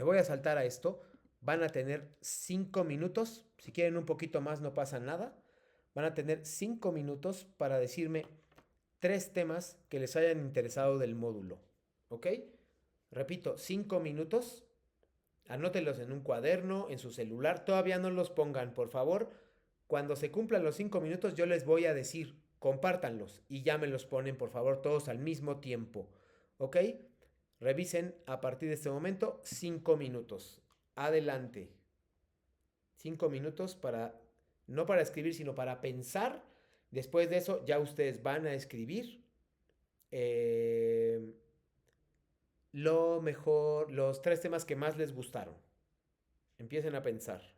voy a saltar a esto. Van a tener 5 minutos. Si quieren un poquito más, no pasa nada. Van a tener 5 minutos para decirme 3 temas que les hayan interesado del módulo. ¿Ok? Repito, 5 minutos. Anótenlos en un cuaderno, en su celular. Todavía no los pongan, por favor. Cuando se cumplan los 5 minutos, yo les voy a decir, compártanlos y ya me los ponen, por favor, todos al mismo tiempo. ¿Ok? Revisen a partir de este momento 5 minutos. Adelante. 5 minutos para, no para escribir, sino para pensar. Después de eso, ya ustedes van a escribir lo mejor, los 3 temas que más les gustaron. Empiecen a pensar.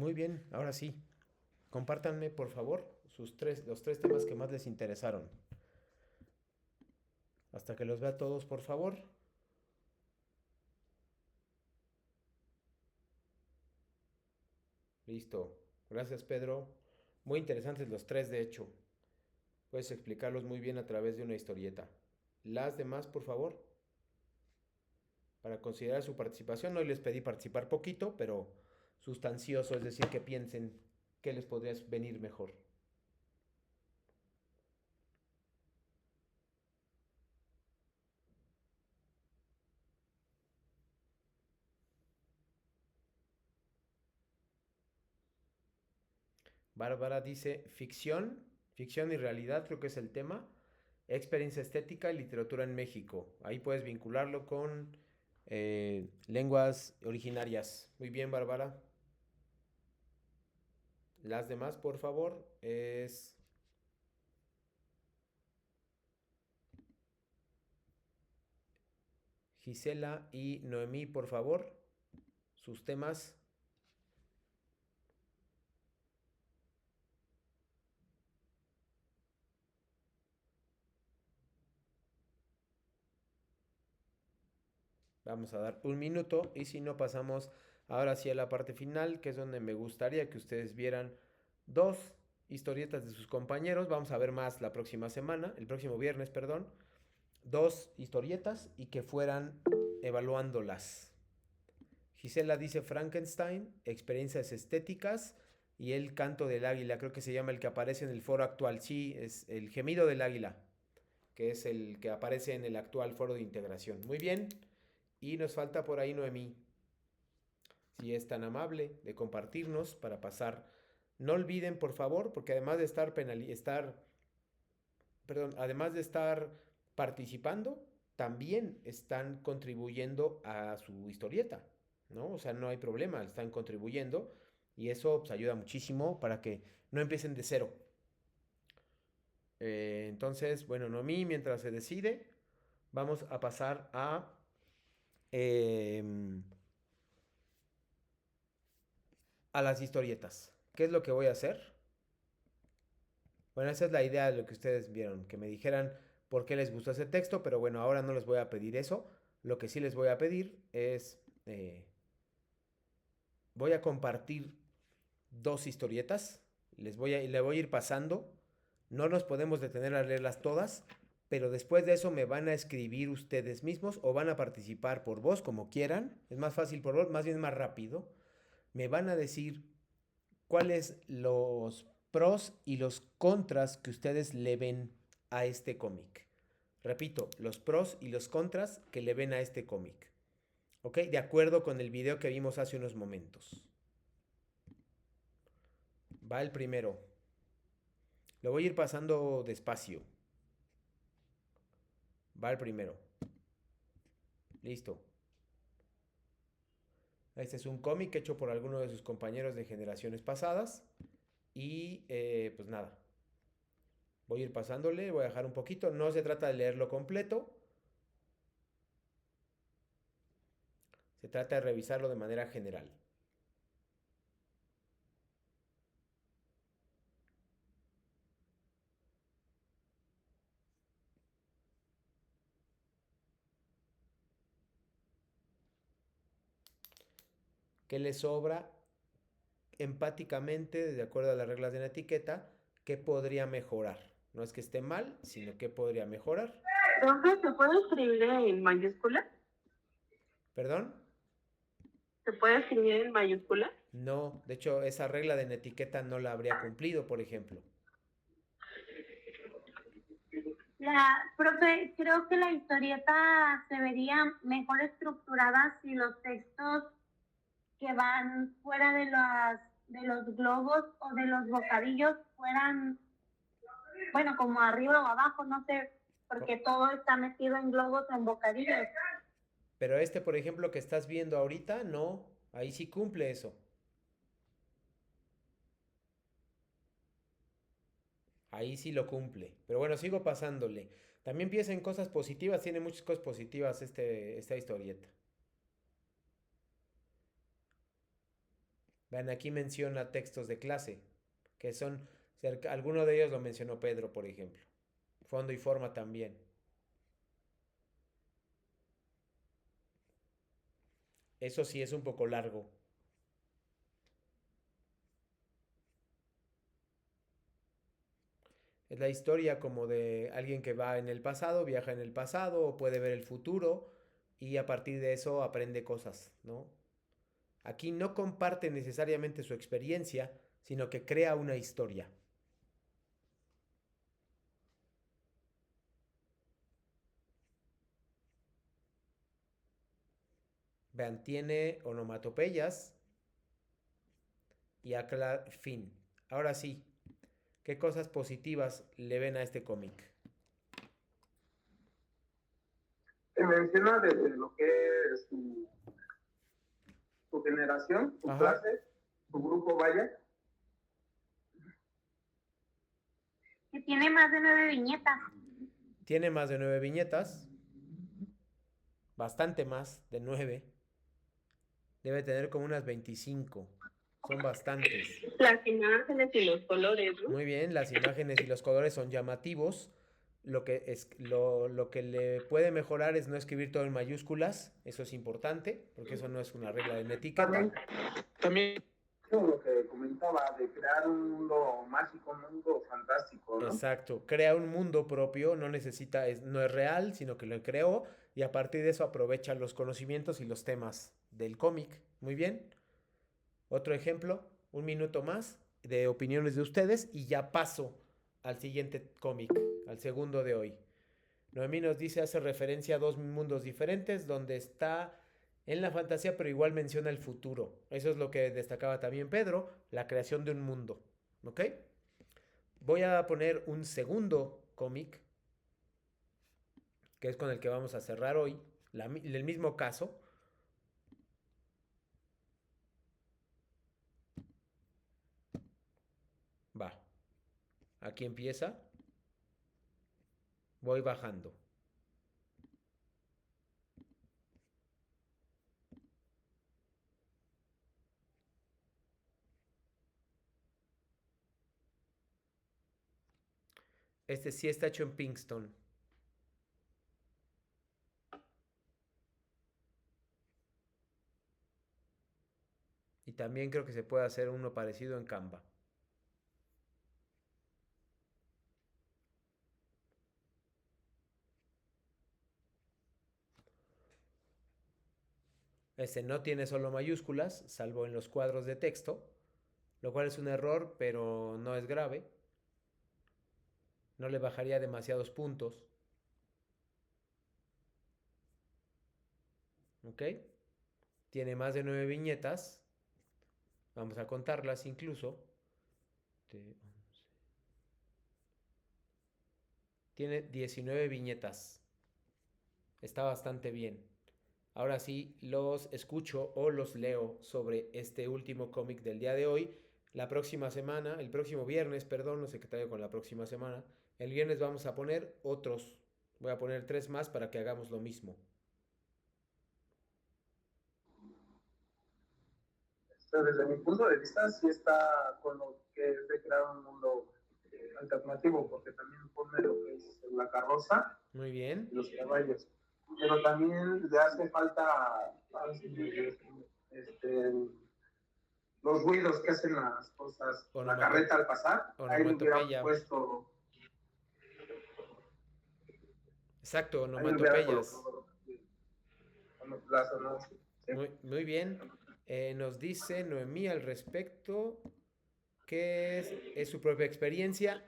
Muy bien, ahora sí. Compártanme, por favor, los tres temas que más les interesaron. Hasta que los vea todos, por favor. Listo. Gracias, Pedro. Muy interesantes los tres, de hecho. Puedes explicarlos muy bien a través de una historieta. Las demás, por favor, para considerar su participación. Hoy les pedí participar poquito, pero sustancioso, es decir, que piensen qué les podría venir mejor. Bárbara dice ficción y realidad, creo que es el tema. Experiencia estética y literatura en México. Ahí puedes vincularlo con lenguas originarias. Muy bien, Bárbara. Las demás, por favor, es Gisela y Noemí, por favor. Sus temas. Vamos a dar un minuto y si no pasamos ahora sí a la parte final, que es donde me gustaría que ustedes vieran dos historietas de sus compañeros. Vamos a ver más la próxima semana, el próximo viernes, perdón. Dos historietas y que fueran evaluándolas. Gisela dice Frankenstein, experiencias estéticas y el canto del águila, creo que se llama el que aparece en el foro actual. Sí, es el gemido del águila, que es el que aparece en el actual foro de integración. Muy bien. Y nos falta por ahí Noemí, si es tan amable de compartirnos para pasar. No olviden, por favor, porque además de además de estar participando, también están contribuyendo a su historieta, ¿no? O sea, no hay problema, están contribuyendo y eso pues, ayuda muchísimo para que no empiecen de cero. Entonces, bueno, Noemí, mientras se decide, vamos a pasar em, a las historietas. ¿Qué es lo que voy a hacer? Bueno, esa es la idea de lo que ustedes vieron, que me dijeran por qué les gustó ese texto, pero bueno, ahora no les voy a pedir eso. Lo que sí les voy a pedir es, voy a compartir dos historietas, le voy a ir pasando, no nos podemos detener a leerlas todas, pero después de eso me van a escribir ustedes mismos o van a participar por voz, como quieran, es más fácil por voz, más bien más rápido, me van a decir cuáles los pros y los contras que ustedes le ven a este cómic. Repito, los pros y los contras que le ven a este cómic. ¿Ok? De acuerdo con el video que vimos hace unos momentos. Va el primero. Lo voy a ir pasando despacio. Va el primero. Listo. Este es un cómic hecho por alguno de sus compañeros de generaciones pasadas. Y pues nada. Voy a ir pasándole, voy a dejar un poquito. No se trata de leerlo completo. Se trata de revisarlo de manera general. ¿Qué le sobra empáticamente, de acuerdo a las reglas de la etiqueta, qué podría mejorar? No es que esté mal, sino qué podría mejorar. Entonces, ¿se puede escribir en mayúscula? ¿Perdón? ¿Se puede escribir en mayúscula? No, de hecho, esa regla de la etiqueta no la habría cumplido, por ejemplo. Profe, creo que la historieta se vería mejor estructurada si los textos que van fuera de los globos o de los bocadillos fueran, bueno, como arriba o abajo, no sé, porque todo está metido en globos o en bocadillos. Pero este, por ejemplo, que estás viendo ahorita, no, ahí sí cumple eso. Ahí sí lo cumple. Pero bueno, sigo pasándole. También piensa en cosas positivas, tiene muchas cosas positivas esta historieta. Vean, aquí menciona textos de clase, que son alguno de ellos lo mencionó Pedro, por ejemplo. Fondo y forma también. Eso sí es un poco largo. Es la historia como de alguien que va en el pasado, viaja en el pasado o puede ver el futuro y a partir de eso aprende cosas, ¿no? Aquí no comparte necesariamente su experiencia, sino que crea una historia. Vean, tiene onomatopeyas y fin. Ahora sí, ¿qué cosas positivas le ven a este cómic? Se menciona de lo que es su generación, su Ajá. clase, su grupo, vaya. Que tiene más de 9 viñetas. Tiene más de 9 viñetas. Bastante más de 9. Debe tener como unas 25. Son bastantes. Las imágenes y los colores, ¿no? Muy bien, las imágenes y los colores son llamativos. Lo que le puede mejorar es no escribir todo en mayúsculas. Eso es importante, porque eso no es una regla de etiqueta. También lo que comentaba de crear un mundo mágico, un mundo fantástico, ¿no? Exacto, crea un mundo propio, no necesita, no es real, sino que lo creó y a partir de eso aprovecha los conocimientos y los temas del cómic. Muy bien. Otro ejemplo, un minuto más de opiniones de ustedes y ya paso al siguiente cómic, al segundo de hoy. Noemí nos dice, hace referencia a dos mundos diferentes donde está en la fantasía, pero igual menciona el futuro. Eso es lo que destacaba también Pedro, la creación de un mundo. ¿Ok? Voy a poner un segundo cómic, que es con el que vamos a cerrar hoy, el mismo caso. Va, aquí empieza. Voy bajando. Este sí está hecho en Pinkston. Y también creo que se puede hacer uno parecido en Canva. Este no tiene solo mayúsculas, salvo en los cuadros de texto, lo cual es un error, pero no es grave. No le bajaría demasiados puntos. ¿Ok? Tiene más de 9 viñetas. Vamos a contarlas incluso. Tiene 19 viñetas. Está bastante bien. Ahora sí, los escucho o los leo sobre este último cómic del día de hoy. La próxima semana, el próximo viernes, perdón, no sé qué traigo con la próxima semana. El viernes vamos a poner otros. Voy a poner 3 más para que hagamos lo mismo. Desde mi punto de vista, sí está con lo que es de crear un mundo alternativo, porque también pone lo que es la carroza Muy bien. y los caballos. Pero también le hace falta los ruidos que hacen las cosas, la carreta al pasar. Ahí le hubieran puesto. Exacto, onomatopeyas. Muy bien. Nos dice Noemí al respecto que es su propia experiencia.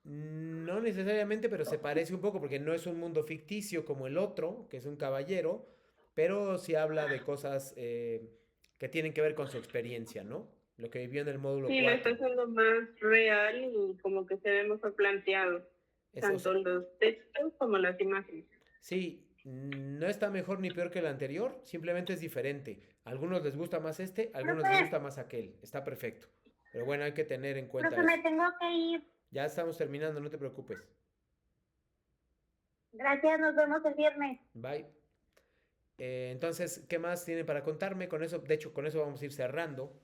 No necesariamente, pero se parece un poco porque no es un mundo ficticio como el otro, que es un caballero, pero sí habla de cosas que tienen que ver con su experiencia, ¿no? Lo que vivió en el módulo 4. Sí, lo está haciendo más real y como que se ve mejor planteado, tanto los textos como las imágenes. Sí, no está mejor ni peor que el anterior, simplemente es diferente. A algunos les gusta más este, a algunos les gusta más aquel. Está perfecto. Pero bueno, hay que tener en cuenta eso. Me tengo que ir. Ya estamos terminando, no te preocupes. Gracias, nos vemos el viernes. Bye. Entonces, ¿qué más tienen para contarme? Con eso, de hecho, con eso vamos a ir cerrando.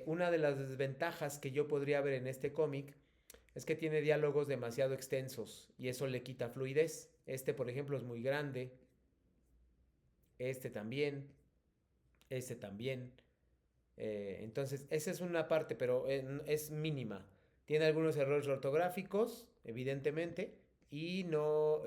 Una de las desventajas que yo podría ver en este cómic es que tiene diálogos demasiado extensos y eso le quita fluidez. Este, por ejemplo, es muy grande. Este también. Este también. Entonces, esa es una parte, pero es mínima. Tiene algunos errores ortográficos, evidentemente, y no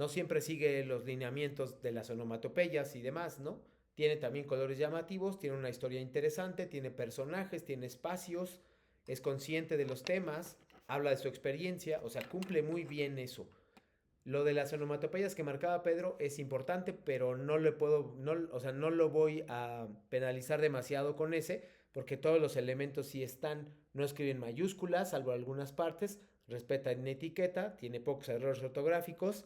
siempre sigue los lineamientos de las onomatopeyas y demás, ¿no? Tiene también colores llamativos, tiene una historia interesante, tiene personajes, tiene espacios, es consciente de los temas, habla de su experiencia, o sea, cumple muy bien eso. Lo de las onomatopeyas que marcaba Pedro es importante, pero no lo voy a penalizar demasiado con ese, porque todos los elementos sí están, no escriben mayúsculas, salvo algunas partes, respeta en etiqueta, tiene pocos errores ortográficos,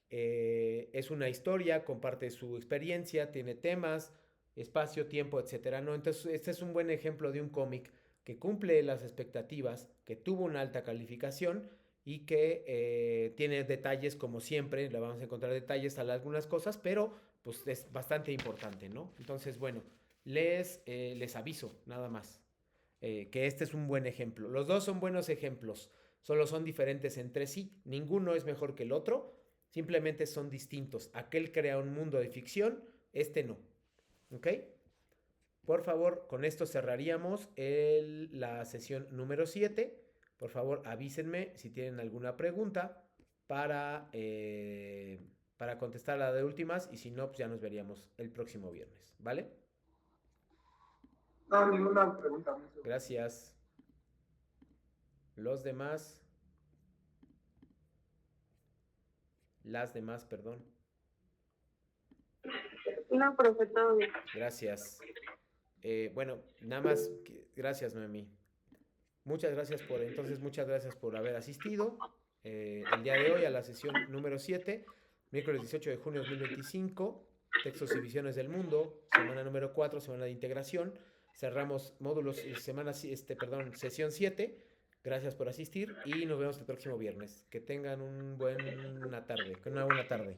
es una historia, comparte su experiencia, tiene temas, espacio, tiempo, etcétera, ¿no? Entonces, este es un buen ejemplo de un cómic que cumple las expectativas, que tuvo una alta calificación y que tiene detalles como siempre, le vamos a encontrar detalles a algunas cosas, pero pues es bastante importante, ¿no? Entonces, bueno, les aviso nada más que este es un buen ejemplo. Los dos son buenos ejemplos, solo son diferentes entre sí, ninguno es mejor que el otro, simplemente son distintos. Aquel crea un mundo de ficción, este no, ¿ok? Por favor, con esto cerraríamos la sesión número 7. Por favor, avísenme si tienen alguna pregunta para contestar la de últimas y si no, pues ya nos veríamos el próximo viernes, ¿vale? No, ninguna pregunta. Gracias. Los demás. Las demás, perdón. No, profe, todo bien. Gracias. Bueno, nada más, gracias, Noemí. Muchas gracias por haber asistido el día de hoy a la sesión número 7, miércoles 18 de junio de 2025, textos y visiones del mundo, semana número 4, semana de integración. Cerramos módulos, sesión 7. Gracias por asistir y nos vemos el próximo viernes. Que tengan una buena tarde.